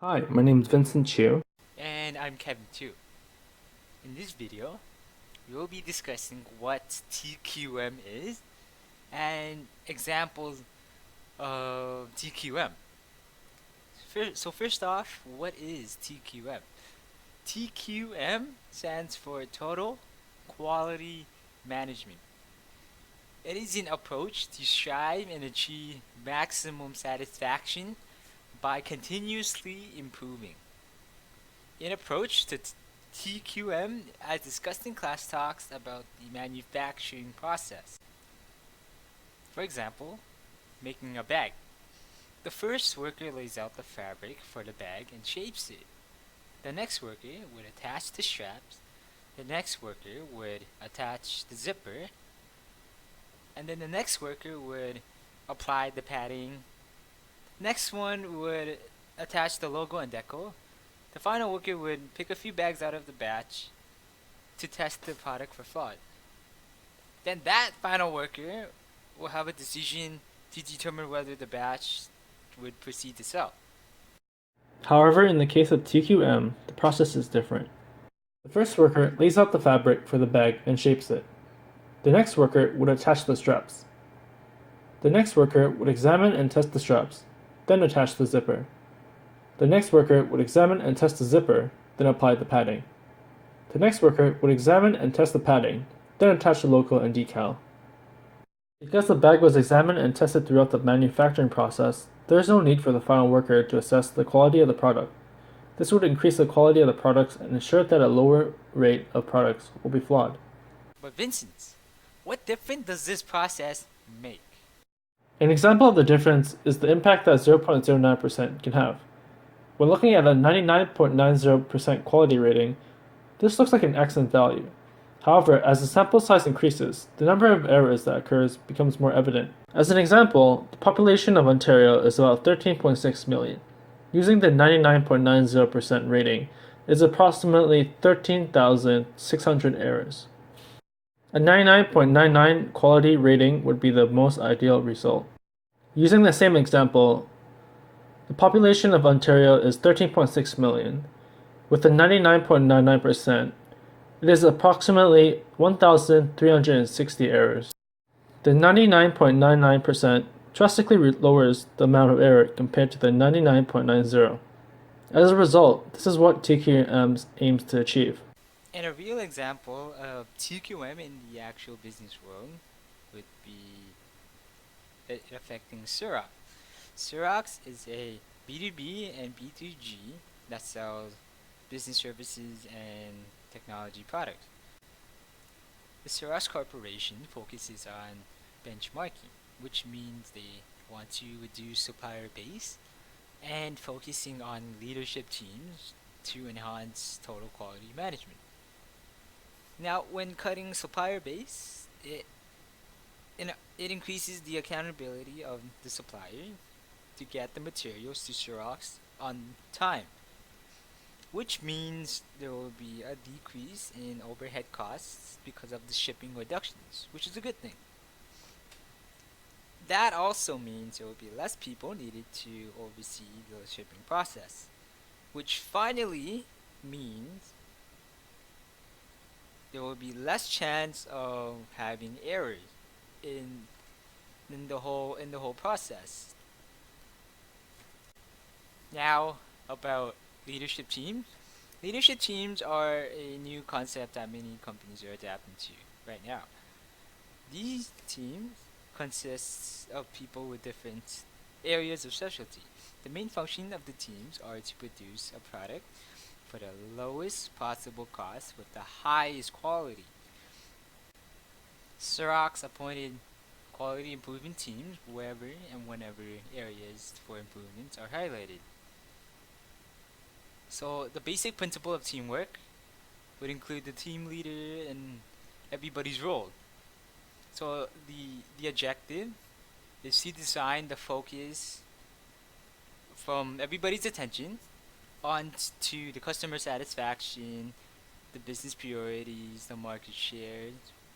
Hi, my name is Vincent Chiu. And I'm Kevin too. In this video, we will be discussing what TQM is and examples of TQM. First off, what is TQM? TQM stands for Total Quality Management. It is an approach to strive and achieve maximum satisfaction by continuously improving. An approach to TQM, as discussed in class, talks about the manufacturing process. For example, making a bag. The first worker lays out the fabric for the bag and shapes it. The next worker would attach the straps. The next worker would attach the zipper. And then the next worker would apply the padding. Next one would attach the logo and deco. The final worker would pick a few bags out of the batch to test the product for fraud. Then that final worker will have a decision to determine whether the batch would proceed to sell. However, in the case of TQM, the process is different. The first worker lays out the fabric for the bag and shapes it. The next worker would attach the straps. The next worker would examine and test the straps, then attach the zipper. The next worker would examine and test the zipper, then apply the padding. The next worker would examine and test the padding, then attach the logo and decal. Because the bag was examined and tested throughout the manufacturing process, there is no need for the final worker to assess the quality of the product. This would increase the quality of the products and ensure that a lower rate of products will be flawed. But Vincent, what difference does this process make? An example of the difference is the impact that 0.09% can have. When looking at a 99.90% quality rating, this looks like an excellent value. However, as the sample size increases, the number of errors that occurs becomes more evident. As an example, the population of Ontario is about 13.6 million. Using the 99.90% rating is approximately 13,600 errors. A 99.99 quality rating would be the most ideal result. Using the same example, the population of Ontario is 13.6 million. With a 99.99%, it is approximately 1,360 errors. The 99.99% drastically lowers the amount of error compared to the 99.90. As a result, this is what TQM aims to achieve. And a real example of TQM in the actual business world would be affecting Xerox. Xerox is a B2B and B2G that sells business services and technology products. The Xerox Corporation focuses on benchmarking, which means they want to reduce supplier base and focusing on leadership teams to enhance total quality management. Now, when cutting supplier base, it increases the accountability of the supplier to get the materials to Xerox on time, which means there will be a decrease in overhead costs because of the shipping reductions, which is a good thing. That also means there will be less people needed to oversee the shipping process, which finally means there will be less chance of having errors in in the whole process. Now about leadership teams. Leadership teams are a new concept that many companies are adapting to right now. These teams consist of people with different areas of specialty. The main function of the teams are to produce a product for the lowest possible cost with the highest quality. Xerox appointed quality improvement teams wherever and whenever areas for improvements are highlighted. So the basic principle of teamwork would include the team leader and everybody's role. So the objective is to design the focus from everybody's attention on to the customer satisfaction, the business priorities, the market shares,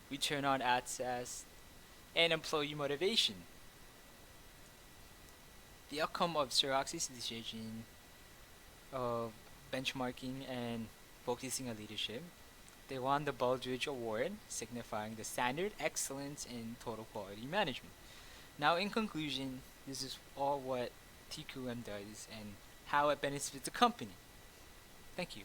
return on access, and employee motivation. The outcome of Xerox's decision of benchmarking and focusing on leadership. They won the Baldrige Award, signifying the standard excellence in total quality management. Now, in conclusion, this is all what TQM does and how it benefits the company. Thank you.